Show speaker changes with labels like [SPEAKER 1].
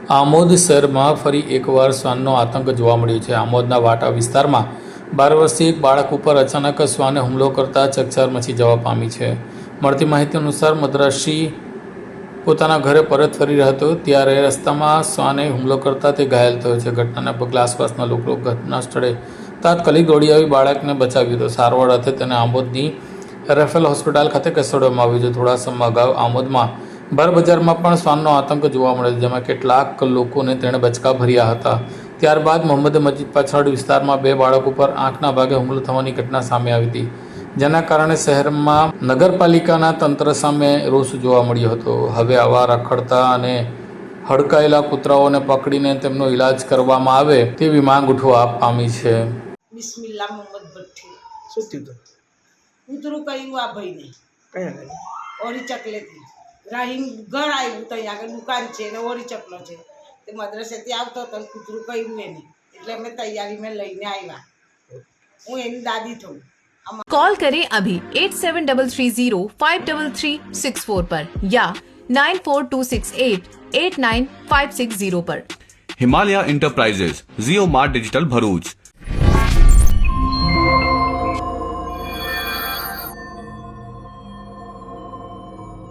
[SPEAKER 1] આમોદ શહેરમાં ફરી એકવાર શ્વાનનો આતંક જોવા મળ્યો છે. આમોદના વાટા વિસ્તારમાં 12 વર્ષીય એક બાળક ઉપર અચાનક શ્વાને હુમલો કરતા ચકચાર મચી જવા પામી છે. મળતી માહિતી અનુસાર મદ્રાસી પોતાના ઘરે પરત ફરી રહ્યો હતો ત્યારે રસ્તામાં શ્વાને હુમલો કરતા તે ઘાયલ થયો છે. ઘટનાના પગલે આસપાસના લોકો ઘટના સ્થળે તાત્કાલિક દોડી આવી બાળકને બચાવ્યું હતો. સારવાર અર્થે તેને આમોદની રેફેલ હોસ્પિટલ ખાતે ખસેડવામાં આવ્યું છે. થોડા સમય અગાઉ આમોદમાં બાર બજારમાં પણ શ્વાનનો આતંક જોવા મળ્યો, જેમાં કેટલાક લોકોને તેણે બચકા ભર્યા હતા. ત્યારબાદ મોહમ્મદ મસ્જિદ પાછળ વિસ્તારમાં 2 બાળકો પર આંખના ભાગે હુમલો થવાની ઘટના સામે આવી હતી, જેના કારણે શહેરમાં નગરપાલિકાના તંત્ર સામે રોષ જોવા મળ્યો હતો. હવે આવા રખડતા અને હડકાયેલા કૂતરાઓને પકડીને તેમનો ઇલાજ કરવામાં આવે તેવી માંગ ઉઠવા પામી છે.
[SPEAKER 2] બિસ્મિલ્લા મોહમ્મદ ભઠ્ઠી.
[SPEAKER 3] શું થયું હતું?
[SPEAKER 2] કૂતરું કહ્યું આ ભાઈને
[SPEAKER 3] કયા આગળ?
[SPEAKER 2] ઓરી ચકલેથી રાહીમ ઘર આવ્યું તો અહીંયા આગળ દુકાન છે ને ઓરી ચકલો છે. તે મદ્રસેથી આવતો હતો ને કૂતરું કહ્યું એને, એટલે અમે તૈયારી મેં લઈને આવ્યા. હું એની દાદી થઉં.
[SPEAKER 4] कॉल करें अभी 8733053364 पर या 9426889560 पर।
[SPEAKER 5] हिमालय इंटरप्राइजेज, जियो मार्ट डिजिटल भरूच,